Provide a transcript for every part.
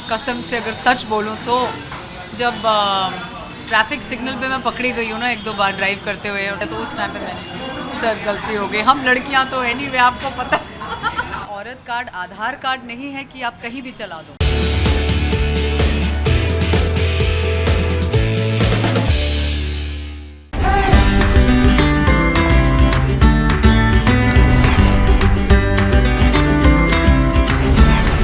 कसम से अगर सच बोलूं तो जब ट्रैफिक सिग्नल पे मैं पकड़ी गई हूँ ना एक दो बार ड्राइव करते हुए, तो उस टाइम पे मैंने सर गलती हो गई। हम लड़कियां तो एनीवे आपको पता है। औरत कार्ड आधार कार्ड नहीं है कि आप कहीं भी चला दो।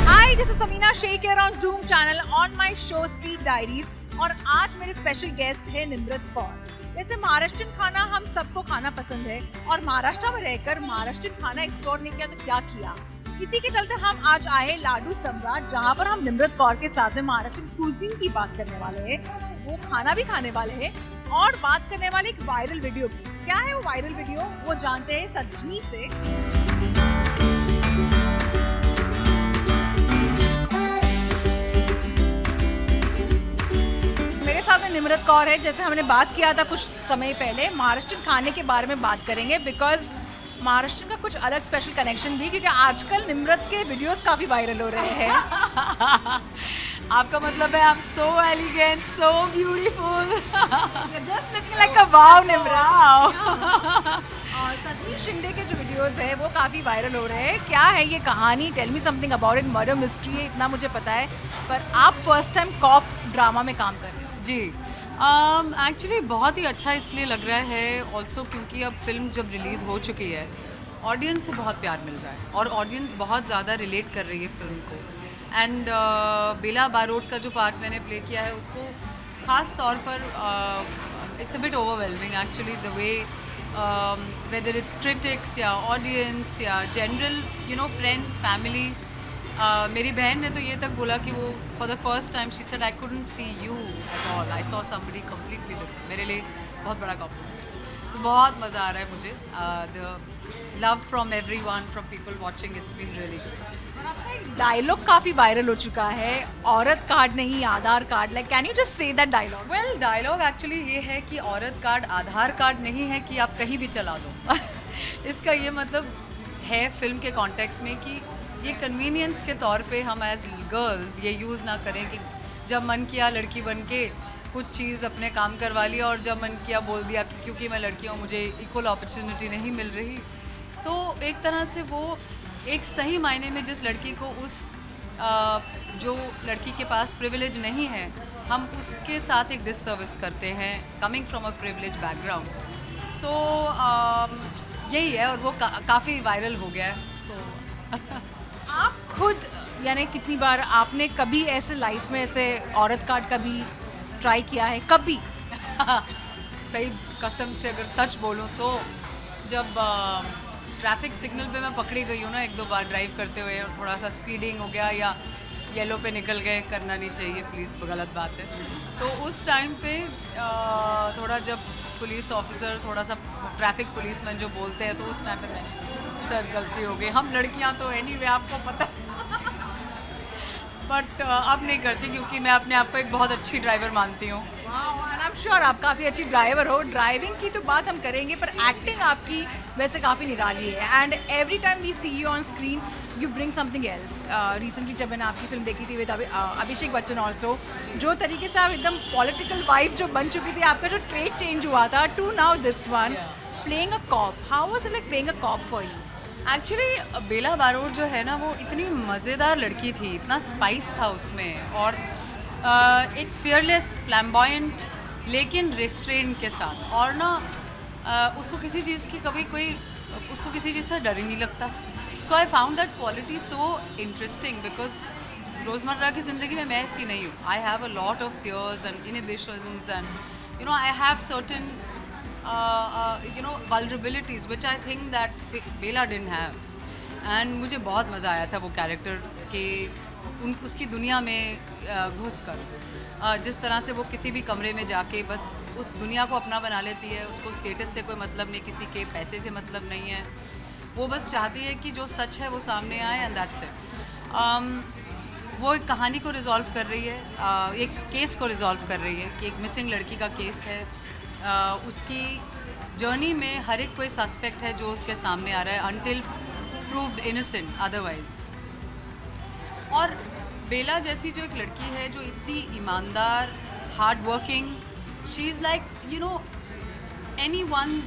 Hi, this is Sameena Shaikh here on Zoom channel on my show street diaries. और आज मेरे स्पेशल गेस्ट है निम्रत कौर। वैसे महाराष्ट्रन खाना हम सबको खाना पसंद है और महाराष्ट्र में रहकर महाराष्ट्रन खाना एक्सप्लोर नहीं किया तो क्या किया। इसी के चलते हम आज आए हैं लाडू सम्राट, जहाँ पर हम निम्रत कौर के साथ में महाराष्ट्रन कुजीन की बात करने वाले हैं, वो खाना भी खाने वाले हैं और बात करने वाले एक वायरल वीडियो की। क्या है वो वायरल वीडियो, वो जानते हैं सजनी से। मेरे साथ में निम्रत कौर है। जैसे हमने बात किया था कुछ समय पहले, महाराष्ट्रन खाने के बारे में बात करेंगे बिकॉज महाराष्ट्र का कुछ अलग स्पेशल कनेक्शन भी, क्योंकि आजकल निम्रत के वीडियोस काफी वायरल हो रहे हैं। आपका मतलब है I am so elegant, so beautiful, just looking like a wow Nimrat. और सतीश शिंदे के जो वीडियोस है वो काफी वायरल हो रहे हैं। क्या है ये कहानी? Tell me something about it. Murder mystery है, इतना मुझे पता है, पर आप फर्स्ट टाइम कॉप ड्रामा में काम कर रहे हो। जी। एक्चुअली बहुत ही अच्छा इसलिए लग रहा है ऑल्सो क्योंकि अब फिल्म जब रिलीज़ हो चुकी है, ऑडियंस से बहुत प्यार मिल रहा है और ऑडियंस बहुत ज़्यादा रिलेट कर रही है फिल्म को। एंड बेला बारोट का जो पार्ट मैंने प्ले किया है उसको ख़ास तौर पर it's a bit overwhelming actually, the way whether it's critics या ऑडियंस या जनरल फ्रेंड्स फैमिली। मेरी बहन ने तो ये तक बोला कि वो for the first time she said I couldn't see you at all, I saw somebody completely different. मेरे लिए बहुत बड़ा कॉम्प्लीमेंट। तो बहुत मज़ा आ रहा है मुझे। The love from everyone, from people watching, it's been really great. और आपका एक डायलॉग काफी वायरल हो चुका है, औरत कार्ड नहीं Aadhaar card. Like can you just say that dialogue? Well, dialogue actually ये है कि औरत कार्ड आधार कार्ड नहीं है कि आप कहीं भी चला दो। इसका ये मतलब है फिल्म के कॉन्टेक्स्ट में कि ये कन्वीनियंस के तौर पे हम एज गर्ल्स ये यूज़ ना करें कि जब मन किया लड़की बन के कुछ चीज़ अपने काम करवा लिया और जब मन किया बोल दिया कि क्योंकि मैं लड़की हूँ मुझे इक्वल अपॉर्चुनिटी नहीं मिल रही। तो एक तरह से वो एक सही मायने में जिस लड़की को उस जो लड़की के पास प्रिविलेज नहीं है, हम उसके साथ एक डिससर्विस करते हैं coming from a privilege background. So यही है और वो काफ़ी वायरल हो गया है। सो आप खुद यानी कितनी बार आपने कभी ऐसे लाइफ में ऐसे औरत कार्ड कभी ट्राई किया है कभी? सही कसम से अगर सच बोलूं तो जब ट्रैफिक सिग्नल पे मैं पकड़ी गई हूँ ना एक दो बार ड्राइव करते हुए और थोड़ा सा स्पीडिंग हो गया या येलो पे निकल गए, करना नहीं चाहिए प्लीज़, गलत बात है। तो उस टाइम पे थोड़ा जब पुलिस ऑफिसर थोड़ा सा ट्रैफिक पुलिसमैन जो बोलते हैं तो उस टाइम पे मैंने सर गलती हो गई। हम लड़कियां तो एनीवे आपको पता है। बट अब नहीं करती क्योंकि मैं अपने आप को एक बहुत अच्छी ड्राइवर मानती हूँ। आई एम श्योर आप काफ़ी अच्छी ड्राइवर हो। ड्राइविंग की तो बात हम करेंगे, पर एक्टिंग आपकी वैसे काफ़ी निराली है। And every time we see you on screen you bring something else. Recently जब मैंने आपकी फिल्म देखी थी विद अभिषेक बच्चन ऑल्सो, जो तरीके से आप एकदम पॉलिटिकल वाइफ जो बन चुकी थी, आपका जो ट्रेड चेंज हुआ था to now this one playing a cop, how was it like playing a cop for you? Actually Bela Barot जो है ना वो इतनी मज़ेदार लड़की थी, इतना स्पाइस था उसमें और एक फियरलेस फ्लैम्बॉयंट लेकिन रेस्ट्रेन के साथ, और ना उसको किसी चीज़ की कभी कोई उसको किसी चीज़ से डर ही नहीं लगता। So I found that quality so interesting because रोज़मर्रा की ज़िंदगी में मैं ऐसी नहीं हूँ। I have a lot of fears and inhibitions and I have certain vulnerabilities which I think that Bela didn't have. And मुझे बहुत मज़ा आया था वो कैरेक्टर के उसकी दुनिया में घुस कर, जिस तरह से वो किसी भी कमरे में जाके बस उस दुनिया को अपना बना लेती है। उसको स्टेटस से कोई मतलब नहीं, किसी के पैसे से मतलब नहीं है, वो बस चाहती है कि जो सच है वो सामने आए एंड दैट्स इट। वो एक कहानी को रिजॉल्व कर रही है, एक केस को रिजॉल्व कर रही है कि एक मिसिंग लड़की का केस है। उसकी जर्नी में हर एक कोई सस्पेक्ट है जो उसके सामने आ रहा है अनटिल प्रूव्ड इनोसेंट अदरवाइज। और बेला जैसी जो एक लड़की है जो इतनी ईमानदार, hard working, she is like you know anyone's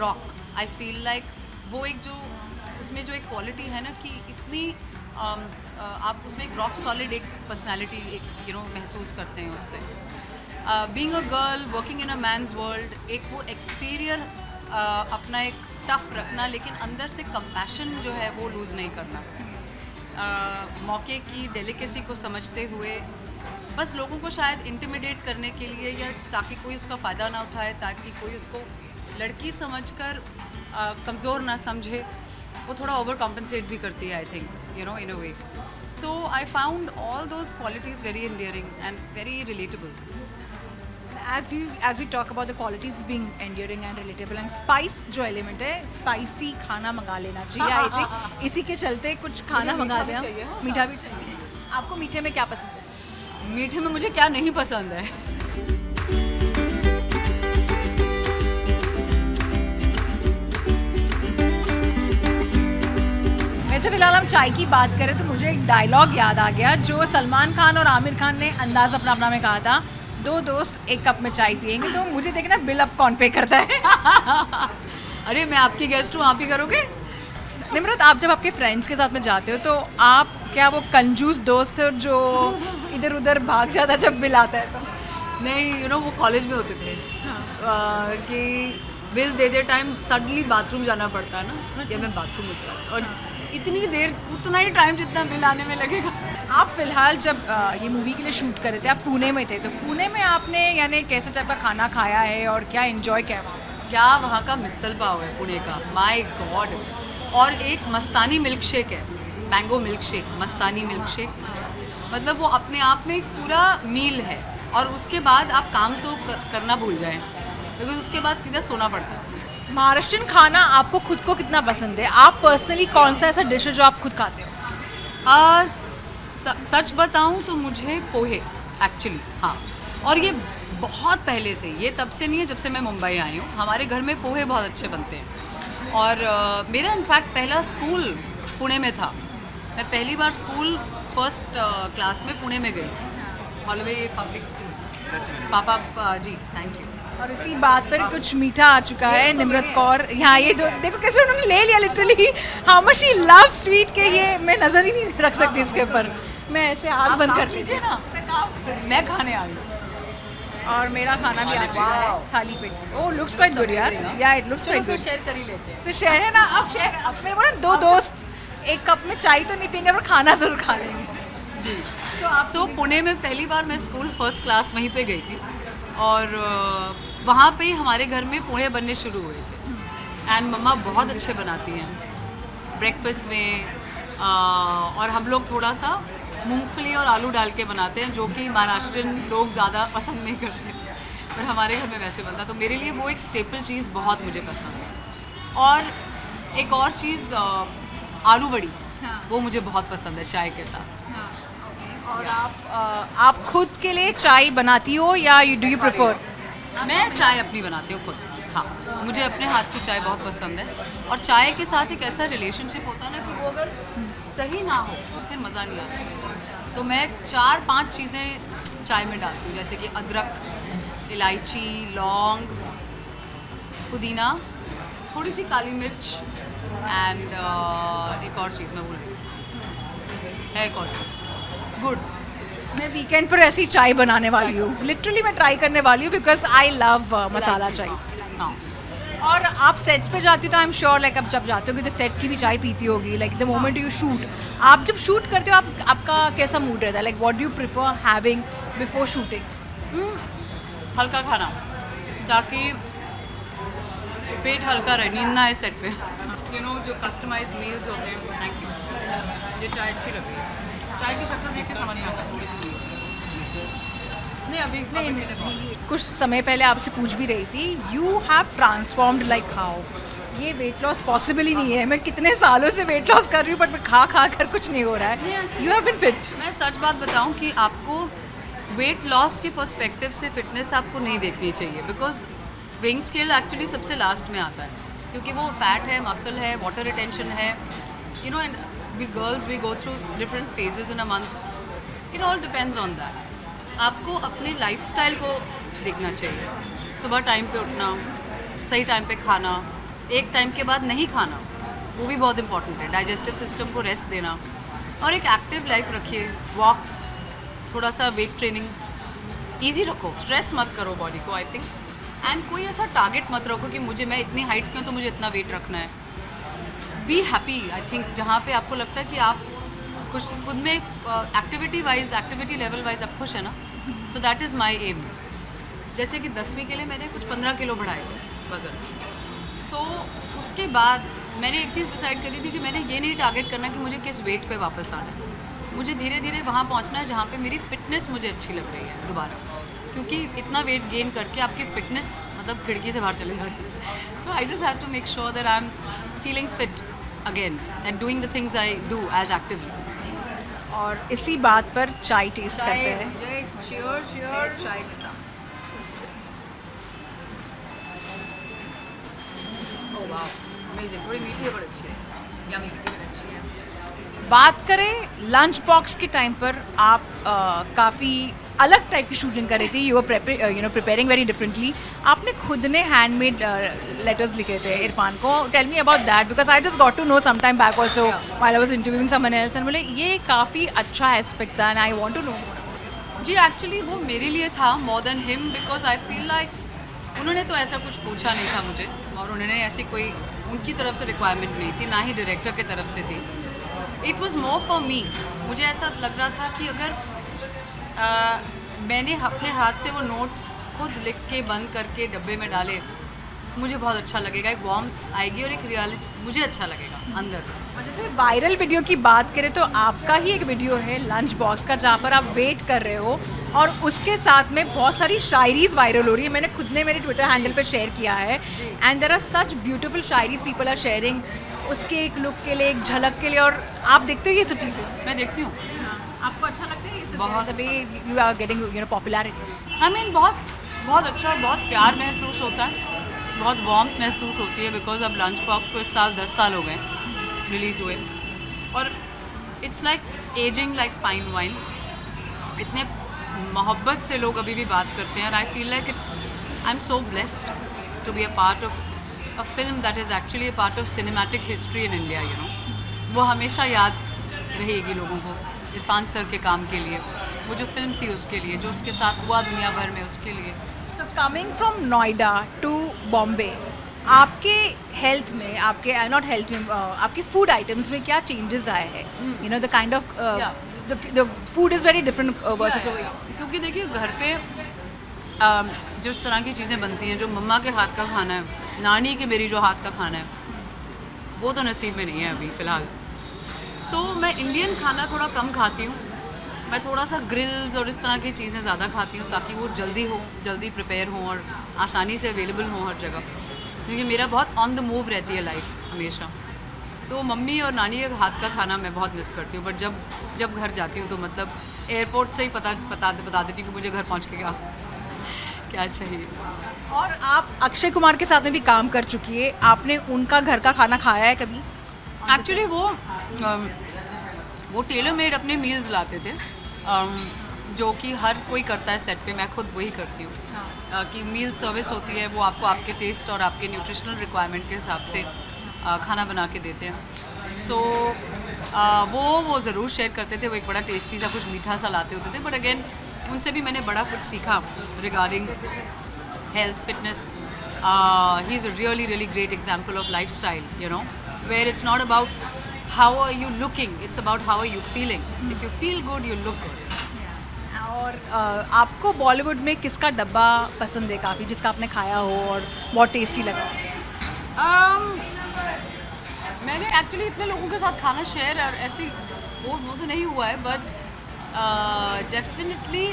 rock. I feel like वो एक जो उसमें जो एक क्वालिटी है ना कि इतनी आप उसमें एक रॉक सॉलिड एक पर्सनालिटी एक महसूस करते हैं उससे। Being a girl working in a man's world, एक वो एक्सटीरियर अपना एक टफ रखना, लेकिन अंदर से कंपैशन जो है वो लूज़ नहीं करना। मौके की डेलिकेसी को समझते हुए बस लोगों को शायद इंटिमिडेट करने के लिए, या ताकि कोई उसका फ़ायदा ना उठाए, ताकि कोई उसको लड़की समझकर कमज़ोर ना समझे, वो थोड़ा ओवर कॉम्पनसेट भी करती है I think in a way. So I found all those qualities very endearing and very relatable. as we talk about the qualities being endearing and relatable and spice जो एलिमेंट है, spicy खाना मंगा लेना चाहिए I think. इसी के चलते कुछ खाना मंगा दिया, मीठा भी चाहिए। आपको मीठे में क्या पसंद है? मीठे में मुझे क्या नहीं पसंद है? वैसे फिलहाल हम चाय की बात करें तो मुझे एक डायलॉग याद आ गया जो सलमान खान और आमिर खान ने अंदाज अपना अपना में कहा था, दो दोस्त एक कप में चाय पियेंगे। तो मुझे देखना बिल अब कौन पे करता है। अरे मैं आपकी गेस्ट हूँ, आप ही करोगे? निम्रत, आप जब आपके फ्रेंड्स के साथ में जाते हो तो आप क्या वो कंजूस दोस्त हो जो इधर उधर भाग जाता है जब बिल आता है तो? नहीं, वो कॉलेज में होते थे कि बिल दे टाइम सडनली बाथरूम जाना पड़ता है ना, कि मैं बाथरूम उतरा और इतनी देर, उतना ही टाइम जितना बिल आने में लगेगा। आप फिलहाल जब ये मूवी के लिए शूट कर रहे थे, आप पुणे में थे, तो पुणे में आपने यानी कैसे टाइप का खाना खाया है और क्या एंजॉय किया वहाँ? क्या वहाँ का मिसल पाव है पुणे का, माय गॉड। और एक मस्तानी मिल्क शेक है, मैंगो मिल्क शेक, मस्तानी मिल्क शेक, मतलब वो अपने आप में एक पूरा मील है। और उसके बाद आप काम तो करना भूल जाएं, बिकॉज उसके बाद सीधा सोना पड़ता है। महाराष्ट्रियन खाना आपको खुद को कितना पसंद है? आप पर्सनली कौन सा ऐसा डिश है जो आप खुद खाते हो? सच बताऊं तो मुझे पोहे एक्चुअली, हाँ। और ये बहुत पहले से, ये तब से नहीं है जब से मैं मुंबई आई हूँ, हमारे घर में पोहे बहुत अच्छे बनते हैं। और मेरा इनफैक्ट पहला स्कूल पुणे में था। मैं पहली बार स्कूल फर्स्ट क्लास में पुणे में गई थी, हॉलवे पब्लिक स्कूल। पापा जी, थैंक यू। और इसी बात पर कुछ मीठा आ चुका है। निम्रत कौर यहाँ, ये देखो कैसे उन्होंने ले लिया literally. How much she love sweet के, ये मैं नज़र ही नहीं रख सकती इसके ऊपर। मैं ऐसे आग बंद कर लीजिए ना, मैं खाने आ गई और मेरा खाना भी आ चुका है थाली पे। ओह, लुक्स क्वाइट गुड यार, या it looks quite good. Share कर ही लेते हैं। तो शेयर है ना, अब शेयर। अब मेरे बोला दो दोस्त एक कप में चाय तो नहीं पियेंगे पर खाना ज़रूर खा लेंगे जी। सो पुणे में पहली बार मैं स्कूल फर्स्ट क्लास वहीं पे गई थी, और वहाँ पे हमारे घर में पोहे बनने शुरू हुए थे। एंड मम्मा बहुत अच्छे बनाती हैं ब्रेकफास्ट में, और हम लोग थोड़ा सा मूंगफली और आलू डाल के बनाते हैं, जो कि महाराष्ट्रियन लोग ज़्यादा पसंद नहीं करते, पर हमारे घर में वैसे बनता। तो मेरे लिए वो एक स्टेपल चीज़ बहुत मुझे पसंद है। और एक और चीज़ आलू बड़ी, वो मुझे बहुत पसंद है चाय के साथ। और आप खुद के लिए चाय बनाती हो या डू यू प्रेफर? मैं चाय अपनी बनाती हूँ खुद, हाँ। मुझे अपने हाथ की चाय बहुत पसंद है। और चाय के साथ एक ऐसा रिलेशनशिप होता है ना कि वो अगर सही ना हो फिर मज़ा नहीं आता। तो मैं 4-5 चीज़ें चाय में डालती हूँ, जैसे कि अदरक, इलायची, लौंग, पुदीना, थोड़ी सी काली मिर्च, एंड एक और चीज़ मैं भूल गई है, एक और चीज़, गुड़। मैं वीकेंड पर ऐसी चाय बनाने वाली हूँ, लिटरली मैं ट्राई करने वाली हूँ बिकॉज आई लव मसाला चाय। हाँ। और आप सेट्स पे जाती हो तो आई एम श्योर लाइक अब जब जाते हो तो सेट की भी चाय पीती होगी, like the moment you shoot. आप जब शूट करते हो आपका कैसा मूड रहता है? Like what do you prefer having before shooting? हल्का खाना, ताकि पेट हल्का रहे, नींद ना आए सेट पे। जो कस्टमाइज मील्स होते हैं। Thank you. ये चाय अच्छी लग रही है, चाय की शक्ल देख के समझ में आता है। नहीं, अभी कुछ समय पहले आपसे पूछ भी रही थी, you have transformed like how? ये वेट लॉस पॉसिबल ही नहीं है। मैं कितने सालों से वेट लॉस कर रही हूँ बट मैं खा कर कुछ नहीं हो रहा है। You have been fit. मैं सच बात बताऊँ कि आपको वेट लॉस के पर्सपेक्टिव से फिटनेस आपको नहीं देखनी चाहिए, बिकॉज वेइंग स्केल एक्चुअली सबसे लास्ट में आता है, क्योंकि वो फैट है, मसल है, वाटर रिटेंशन है, and we girls we go through different phases in a month. It all depends on that. आपको अपने लाइफस्टाइल को देखना चाहिए. सुबह टाइम पे उठना, सही टाइम पे खाना, एक टाइम के बाद नहीं खाना, वो भी बहुत इंपॉर्टेंट है. डाइजेस्टिव सिस्टम को रेस्ट देना और एक एक्टिव लाइफ रखिए. वॉक्स, थोड़ा सा वेट ट्रेनिंग, ईजी रखो, स्ट्रेस मत करो बॉडी को आई थिंक. एंड कोई ऐसा टारगेट मत रखो कि मुझे मैं इतनी हाइट की हूँ तो मुझे इतना वेट रखना है. Be happy I think. जहाँ पे आपको लगता है कि आप खुश खुद में activity wise, activity level wise आप खुश है ना, so that is my aim. जैसे कि 10वीं के लिए मैंने कुछ 15 किलो बढ़ाए थे वज़न. सो उसके बाद मैंने एक चीज़ डिसाइड करी थी कि मैंने ये नहीं टारगेट करना कि मुझे किस वेट पे वापस आना है. मुझे धीरे धीरे वहाँ पहुँचना है जहाँ पे मेरी फिटनेस मुझे अच्छी लग रही है दोबारा. क्योंकि इतना वेट गेन करके आपकी फिटनेस मतलब खिड़की से बाहर चले जाती है. So I just have to make sure that I am feeling fit again and doing the things I do as actively. और इसी बात पर चाय टेस्ट करते हैं. Cheers चाय के साथ. Oh wow, amazing. थोड़ी मीठी है, बड़ी अच्छी है. यम्मी, अच्छी है. बात करें लंच बॉक्स के टाइम पर, आप काफ़ी अलग टाइप की शूटिंग कर रही थी. You were preparing very differently. आपने खुद ने हैंडमेड लेटर्स लिखे थे इरफान को. Tell me about that because I just got to know some time back also while I was interviewing someone else and बोले ये काफ़ी अच्छा एस्पेक्ट था and I want to know. जी एक्चुअली वो मेरे लिए था more than him, because I feel like उन्होंने तो ऐसा कुछ पूछा नहीं था मुझे और उन्होंने ऐसी कोई उनकी तरफ से रिक्वायरमेंट नहीं थी, ना ही डायरेक्टर की तरफ से थी. It was more for me. मुझे ऐसा लग रहा था कि अगर मैंने अपने हाथ से वो नोट्स खुद लिख के बंद करके डब्बे में डाले, मुझे बहुत अच्छा लगेगा. एक वार्मथ आएगी और एक रियलिटी मुझे अच्छा लगेगा अंदर. जैसे वायरल वीडियो की बात करें तो आपका ही एक वीडियो है लंच बॉक्स का जहाँ पर आप वेट कर रहे हो और उसके साथ में बहुत सारी शायरीज वायरल हो रही है. मैंने खुद ने मेरे ट्विटर हैंडल पे शेयर किया है and there are such beautiful शायरीज पीपल आर शेयरिंग. उसके एक लुक के लिए, एक झलक के लिए. और आप देखते हो ये सब चीज़ें? मैं देखती हूँ. आपको अच्छा लगता है ये सब? बहुत. The way you are getting popularity. I mean बहुत बहुत अच्छा और बहुत प्यार महसूस होता है, बहुत वार्मथ महसूस होती है. बिकॉज अब लंच बॉक्स को इस साल 10 साल हो गए रिलीज़ हुए और it's like ageing like fine wine. इतने मोहब्बत से लोग अभी भी बात करते हैं. I feel like I am so blessed to be a part of a film that is actually a part of cinematic history in India. You know, वो हमेशा याद रहेगी लोगों को इरफान सर के काम के लिए, वो जो फिल्म थी उसके लिए, जो उसके साथ हुआ दुनिया भर में उसके लिए. So coming from Noida to Bombay, आपके हेल्थ में, आपके नॉट हेल्थ में, आपके फूड आइटम्स में क्या चेंजेस आए हैं? You know the kind of the food is very different versus over. क्योंकि देखिए घर पे जिस तरह की चीज़ें बनती हैं, जो मम्मा के हाथ का खाना है, नानी के मेरी जो हाथ का खाना है, वो तो नसीब में नहीं है अभी फ़िलहाल. सो मैं इंडियन खाना थोड़ा कम खाती हूँ. मैं थोड़ा सा ग्रिल्स और इस तरह की चीज़ें ज़्यादा खाती हूँ ताकि वो जल्दी प्रिपेयर हों और आसानी से अवेलेबल हों हर जगह. क्योंकि मेरा बहुत ऑन द मूव रहती है लाइफ हमेशा. तो मम्मी और नानी के हाथ का खाना मैं बहुत मिस करती हूँ. बट जब घर जाती हूँ तो मतलब एयरपोर्ट से ही बता देती हूँ कि मुझे घर पहुँच के क्या चाहिए. और आप अक्षय कुमार के साथ में भी काम कर चुकी है. आपने उनका घर का खाना खाया है कभी? एक्चुअली वो टेलर मेड अपने मील्स लाते थे, जो कि हर कोई करता है सेट पे. मैं खुद वही करती हूँ कि मील सर्विस होती है, वो आपको आपके टेस्ट और आपके न्यूट्रिशनल रिक्वायरमेंट के हिसाब से खाना बना के देते हैं. सो वो ज़रूर शेयर करते थे. वो एक बड़ा टेस्टी सा कुछ मीठा सा लाते होते थे. बट अगेन उनसे भी मैंने बड़ा कुछ सीखा regarding health, fitness. He's a really great example of lifestyle, you know, where it's not about how are you looking, it's about how are you feeling. If you feel good, you look good. और आपको बॉलीवुड में किसका डब्बा पसंद है काफ़ी, जिसका आपने खाया हो और बहुत टेस्टी लगा? मैंने एक्चुअली इतने लोगों के साथ खाना शेयर और ऐसे वो तो नहीं हुआ है. But definitely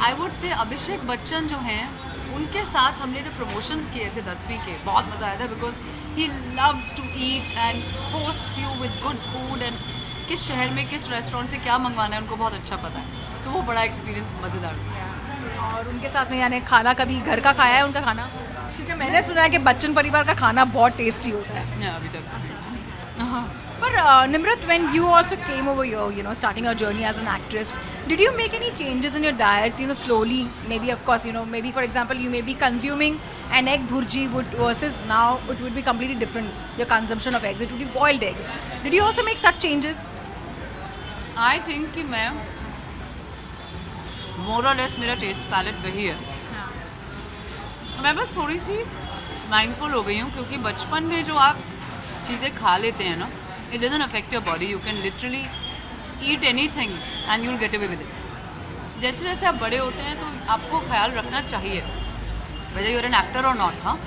I would say Abhishek Bachchan जो हैं, उनके साथ हमने जब प्रमोशंस किए थे 10वीं के, बहुत मज़ा आया था. Because he loves to eat and host you with good food and किस शहर में किस रेस्टोरेंट से क्या मंगवाना है उनको बहुत अच्छा पता है. तो वो बड़ा एक्सपीरियंस मज़ेदार था. और उनके साथ में यानी खाना कभी घर का खाया है उनका खाना? क्योंकि मैंने सुना है कि बच्चन परिवार का खाना बहुत टेस्टी होता है. अभी तक But Nimrat, when you also came over here, you know, starting your journey as an actress, did you make any changes in your diets? You know, slowly, maybe of course, you know, maybe for example, you may be consuming an egg bhurji would versus now it would be completely different. Your consumption of eggs, it would be boiled eggs. Did you also make such changes? I think कि मैं मोर और less मेरा taste palate वही है. मैं बस थोड़ी सी mindful हो गई हूँ क्योंकि बचपन में जो आप चीज़ें खा लेते हैं ना, it doesn't affect your body. You can literally eat any thing and you will get away with it. जैसे जैसे आप बड़े होते हैं तो आपको ख्याल रखना चाहिए, whether you are an actor और नॉट. हाँ,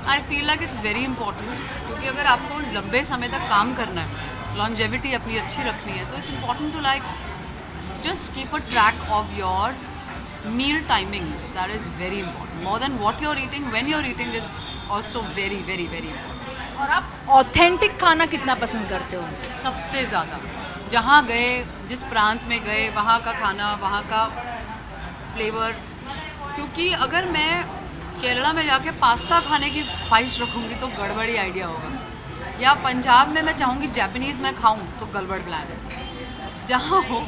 I feel like it's very important क्योंकि अगर आपको लंबे समय तक काम करना है, लॉन्जेविटी अपनी अच्छी रखनी है, तो it's important to like just keep a track of your meal timings. That is very important. More than what you're eating, when you're eating is also very, very, very important. और आप authentic खाना कितना पसंद करते हो? सबसे ज़्यादा जहाँ गए, जिस प्रांत में गए, वहाँ का खाना, वहाँ का फ्लेवर. क्योंकि अगर मैं केरला में जाके पास्ता खाने की ख्वाहिश रखूँगी तो गड़बड़ी आइडिया होगा, या पंजाब में मैं चाहूँगी जापानीज़ में खाऊँ तो गड़बड़ प्लान है. जहाँ हो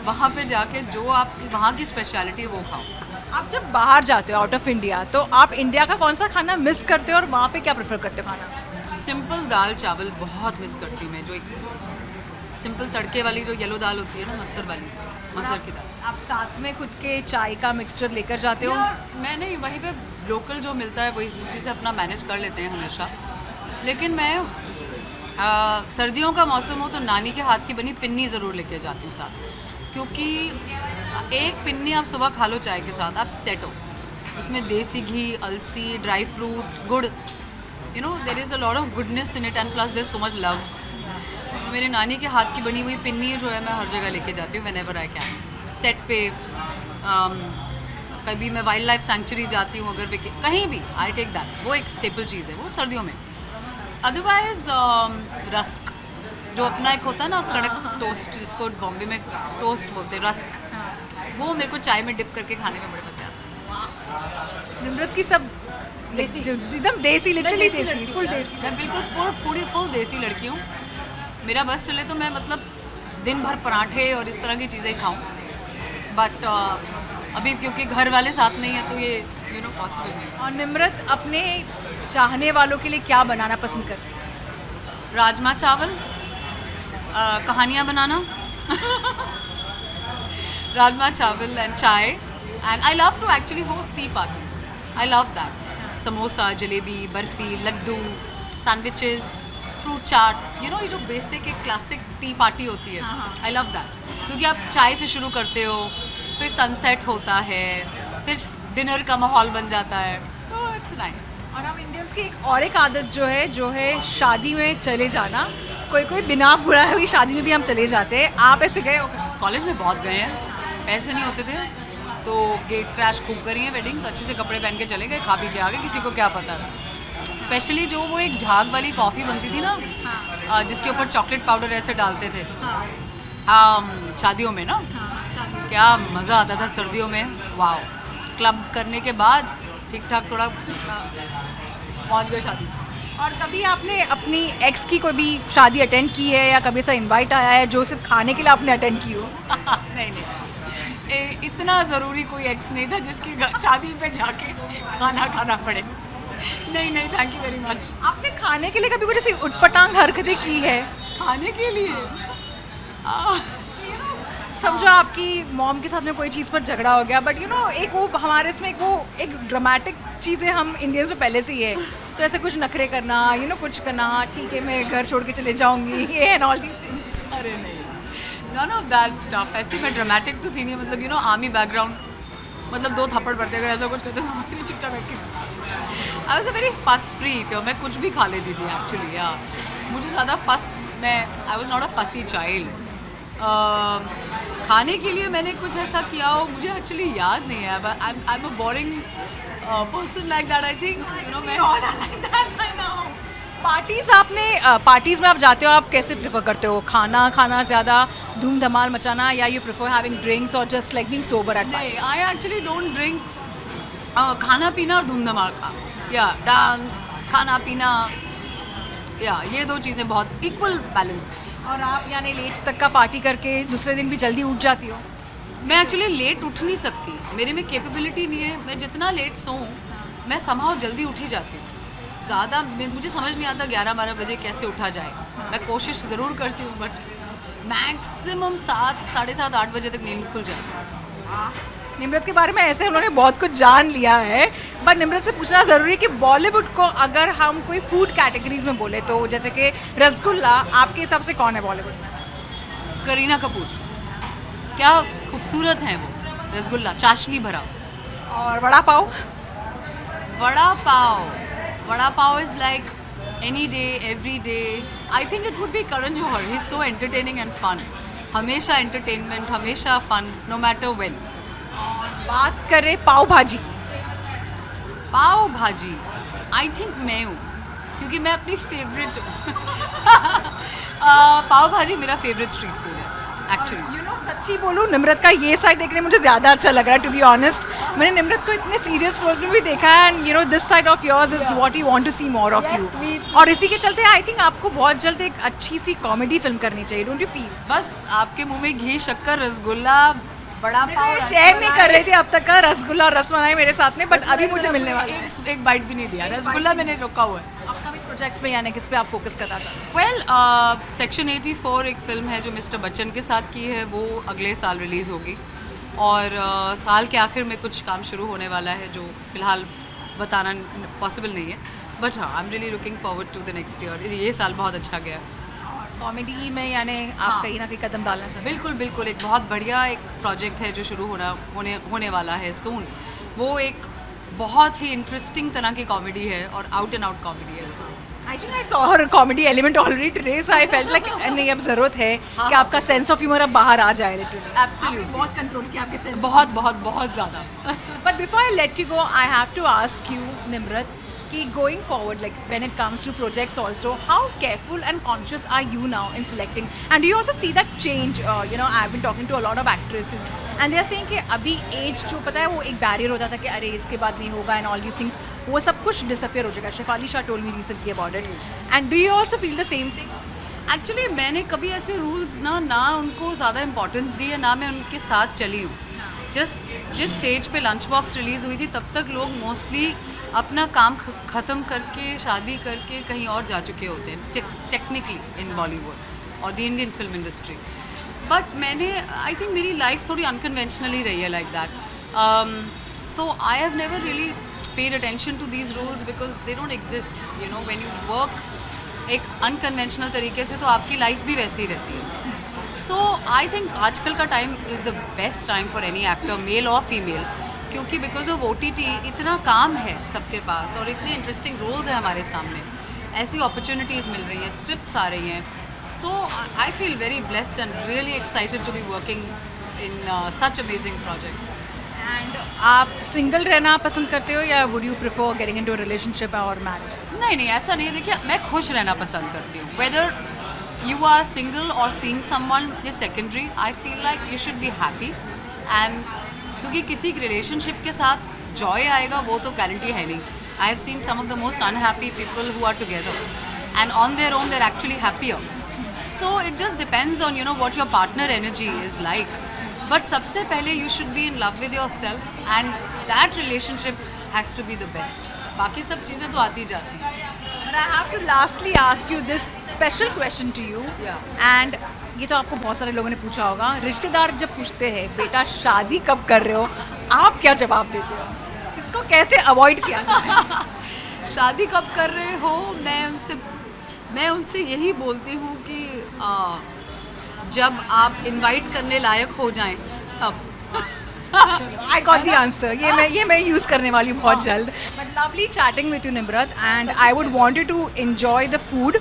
वहाँ पे जाके जो आप वहाँ की स्पेशलिटी है वो खाओ. आप जब बाहर जाते हो आउट ऑफ इंडिया, तो आप इंडिया का कौन सा खाना मिस करते हो और वहाँ पे क्या प्रेफर करते हो खाना? सिंपल दाल चावल बहुत मिस करती हूँ मैं. जो एक सिंपल तड़के वाली जो येलो दाल होती है ना, मसर वाली, मसर की दाल. आप साथ में खुद के चाय का मिक्सचर लेकर जाते हो? मैं नहीं, वहीं पे लोकल जो मिलता है वही उसी से अपना मैनेज कर लेते हैं हमेशा. लेकिन मैं सर्दियों का मौसम हो तो नानी के हाथ की बनी पिन्नी ज़रूर लेके जाती हूँ साथ, क्योंकि एक पिन्नी आप सुबह खा लो चाय के साथ, आप सेट हो. उसमें देसी घी, अलसी, ड्राई फ्रूट, गुड़, you know there is a lot of goodness in it and plus there so much love. तो मेरी नानी के हाथ की बनी हुई पिन्नी जो है मैं हर जगह लेके जाती हूँ व्हेनेवर आई कैन. सेट पे कभी मैं वाइल्ड लाइफ सेंचुरी जाती हूँ, अगर कहीं भी आई टेक दैट. वो एक स्टेपल चीज़ है वो सर्दियों में. अदरवाइज रस्क जो अपना एक होता है ना कड़क टोस्ट, जिसको बॉम्बे में टोस्ट बोलते हैं, रस्क, वो मेरे को चाय में डिप करके खाने में बड़े मज़े आते हैं. निमृत की सब देसी, एकदम देसी, लिटरली देसी, फुल देसी. मैं बिल्कुल पूरी फुल देसी लड़की हूँ. मेरा बस चले तो मैं मतलब दिन भर पराठे और इस तरह की चीज़ें खाऊँ, बट अभी क्योंकि घर वाले साथ नहीं है तो ये यू नो पॉसिबल नहीं. और निमृत अपने चाहने वालों के लिए क्या बनाना पसंद करते हैं? राजमा चावल, कहानियाँ बनाना, rajma chawal and chai. And I love to actually host tea parties. I love that. Samosa, jalebi, barfi, laddu, sandwiches, fruit chaat, you know ये जो बेसिक एक क्लासिक टी पार्टी होती है, आई लव दैट. क्योंकि आप चाय से शुरू करते हो, फिर सनसेट होता है, फिर डिनर का माहौल बन जाता है. तो इट्स नाइस. और हम इंडियंस की एक आदत जो है शादी में चले जाना. कोई बिना बुलाए हुई शादी में भी हम चले जाते हैं. आप ऐसे गए हो? कॉलेज में बहुत गए हैं, पैसे नहीं होते थे तो गेट क्रैश खूब करी है वेडिंग्स. अच्छे से कपड़े पहन के चले गए, खा पी के आ गए, किसी को क्या पता. स्पेशली जो वो एक झाग वाली कॉफ़ी बनती थी ना, जिसके ऊपर चॉकलेट पाउडर ऐसे डालते थे शादियों में ना, क्या मज़ा आता था सर्दियों में. वाह. क्लब करने के बाद ठीक ठाक थोड़ा पहुंच गए शादी. और कभी आपने अपनी एक्स की कोई भी शादी अटेंड की है, या कभी ऐसा इनवाइट आया है जो सिर्फ खाने के लिए आपने अटेंड की हो? नहीं, इतना ज़रूरी कोई एक्स नहीं था जिसकी शादी पे जाके खाना खाना पड़े. नहीं, थैंक यू वेरी मच. आपने खाने के लिए कभी कुछ ऐसी उटपटांग हरकतें की है? खाने के लिए समझो आपकी मॉम के साथ में कोई चीज़ पर झगड़ा हो गया, बट यू नो एक वो हमारे इसमें एक ड्रामेटिक चीज़ें हम इंडियंस में पहले से ही है, तो ऐसे कुछ नखरे करना, यू नो कुछ करना, ठीक है मैं घर छोड़ के चले जाऊंगी, ये एंड ऑल दीस थिंग्स. अरे नहीं, नन ऑफ दैट स्टफ. ऐसी मैं ड्रामेटिक तो थी नहीं, मतलब यू नो आर्मी बैकग्राउंड, मतलब 2 थप्पड़ पड़ते अगर ऐसा कुछ करते तो चुपचाप बैठ के. आई वॉज अ वेरी फस फ्री, तो मैं कुछ भी खा लेती थी एक्चुअली. या मुझे ज़्यादा आई वॉज नॉट अ फसी चाइल्ड. खाने के लिए मैंने कुछ ऐसा किया हो मुझे एक्चुअली याद नहीं है. I am a boring person like that. I think you know मैं पार्टीज में आप जाते हो, आप कैसे प्रेफर करते हो? खाना ज़्यादा, धूम धमाल मचाना, या यू प्रेफर हैविंग ड्रिंक्स और just like being sober at? नहीं, आई एक्चुअली डोंट ड्रिंक. खाना पीना और धूम धमाल का, या डांस, खाना पीना, या ये दो चीज़ें बहुत इक्वल बैलेंस। और आप यानी लेट तक का पार्टी करके दूसरे दिन भी जल्दी उठ जाती हो? मैं एक्चुअली लेट उठ नहीं सकती, मेरे में कैपेबिलिटी नहीं है। मैं जितना लेट सोऊं मैं समहाउ जल्दी उठ ही जाती हूँ। ज़्यादा मुझे समझ नहीं आता 11-12 बजे कैसे उठा जाए। मैं कोशिश ज़रूर करती हूँ बट मैक्सिमम 7, साढ़े 7, 8 बजे तक नींद खुल जाती है। निम्रत के बारे में ऐसे उन्होंने बहुत कुछ जान लिया है, बट निम्रत से पूछना ज़रूरी है कि बॉलीवुड को अगर हम कोई फूड कैटेगरीज में बोले तो जैसे कि रसगुल्ला आपके हिसाब से कौन है बॉलीवुड में? करीना कपूर, क्या खूबसूरत हैं वो, रसगुल्ला चाशनी भरा। और vada pav? Vada pav is like any day every day. I think it would be Karan Johar, he is so entertaining and fun. हमेशा एंटरटेनमेंट, हमेशा फन, नो मैटर व्हेन। बात करें पाव भाजी? पाव भाजी आई थिंक मैं हूँ, क्योंकि मैं अपनी फेवरेट पाव भाजी मेरा फेवरेट स्ट्रीट फूड है एक्चुअली। यू नो सच्ची बोलूँ, निम्रत का ये साइड देखने में मुझे ज़्यादा अच्छा लग रहा है टू बी ऑनेस्ट। मैंने निम्रत को इतने सीरियस रोल्स में भी देखा है and you know this side of yours is what you want to see more of you. और इसी के चलते आई थिंक आपको बहुत जल्द एक अच्छी सी कॉमेडी फिल्म करनी चाहिए, डोंट यू फील? बस आपके मुंह में घी, शक्कर, रसगुल्ला, बड़ा पाव शेयर नहीं कर रही थी अब तक का रसगुल्ला और रसमलाई मेरे साथ में, बट अभी मुझे मिलने वाला है। एक बाइट भी नहीं दिया, रसगुल्ला मैंने रोका हुआ है। अपकमिंग प्रोजेक्ट्स में यानी किस पे आप फोकस कर रहा था? वेल सेक्शन 84 एक फिल्म है जो मिस्टर बच्चन के साथ की है, वो अगले साल रिलीज़ होगी। और साल के आखिर में कुछ काम शुरू होने वाला है जो फ़िलहाल बताना पॉसिबल नहीं है, बट हाँ I am really looking forward to the next year. ये साल बहुत अच्छा गया। कॉमेडी में यानी आप हाँ। कहीं ना कहीं कदम डालना चाहते हैं? बिल्कुल बिल्कुल, एक बहुत बढ़िया एक प्रोजेक्ट है जो शुरू होने वाला है सून। वो एक बहुत ही इंटरेस्टिंग तरह की कॉमेडी है और आउट एंड आउट कॉमेडी है। So I think I saw her comedy element already today, so I felt like नहीं अब ज़रूरत है हाँ। कि आपका सेंस ऑफ ह्यूमर अब बाहर आ जाए लिटरली। एब्सोल्युटली बहुत कंट्रोल किया आपके सेंस। बहुत बहुत बहुत ज़्यादा। But before I let you go, I have to ask you, Nimrat, कि going forward, like when it comes to projects also, how careful and conscious are you now in selecting? And do you also see that change? You know, I've been talking to a lot of actresses, and they are saying कि अभी age जो पता है वो एक barrier होता था कि अरे इसके बाद नहीं होगा and all these things, वो सब कुछ disappear हो जाएगा. Shefali Shah told me recently about it. And do you also feel the same thing? Actually मैंने कभी ऐसे रूल्स ना उनको ज़्यादा इंपॉर्टेंस दी है, ना मैं उनके साथ चली हूँ। जिस स्टेज पे लंच बॉक्स रिलीज़ हुई थी तब तक लोग मोस्टली अपना काम ख़त्म करके शादी करके कहीं और जा चुके होते हैं टेक्निकली इन बॉलीवुड और the Indian film industry. But मैंने आई थिंक मेरी लाइफ थोड़ी अनकन्वेंशनली रही है like that. So I have never really paid attention to these rules because they don't exist. You know when you work एक unconventional तरीके से तो आपकी लाइफ भी वैसी ही रहती है। सो आई थिंक आजकल का time is the best time for any actor, male और फीमेल, क्योंकि बिकॉज ऑफ OTT इतना काम है सबके पास और इतने इंटरेस्टिंग रोल्स हैं हमारे सामने, ऐसी अपॉर्चुनिटीज़ मिल रही हैं, स्क्रिप्ट्स आ रही हैं। So I feel very blessed and really excited to be working in such amazing projects. And आप सिंगल रहना पसंद करते हो या would you prefer getting into a relationship और मैरिज? नहीं ऐसा नहीं है। देखिए मैं खुश रहना पसंद करती हूँ। Whether you are single or seeing someone is secondary. I feel like you should be happy and क्योंकि किसी रिलेशनशिप के साथ जॉय आएगा वो तो गारंटी है नहीं। I have seen some of the most unhappy people who are together and on their own they're actually happier. So it just depends on what your partner energy is like. But सबसे पहले you should be in love with yourself and that relationship has to be the best. बाकी सब चीज़ें तो आती जाती हैं। But I have to lastly ask you this special question to you. Yeah. And ये तो आपको बहुत सारे लोगों ने पूछा होगा, रिश्तेदार जब पूछते हैं बेटा शादी कब कर रहे हो, आप क्या जवाब देते हो? इसको कैसे अवॉइड किया जाए? शादी कब कर रहे हो, मैं उनसे यही बोलती हूँ कि जब आप इनवाइट करने लायक हो जाएं तब। I got the answer. ये मैं यूज़ करने वाली हूँ बहुत जल्द. But lovely chatting with you, Nimrat, and I would want you to enjoy the food.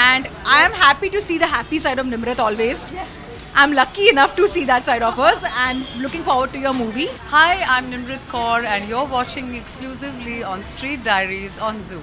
And I am happy to see the happy side of Nimrat always. Yes. I'm lucky enough to see that side of us, and looking forward to your movie. Hi, I'm Nimrat Kaur and you're watching exclusively on Street Diaries on Zoo.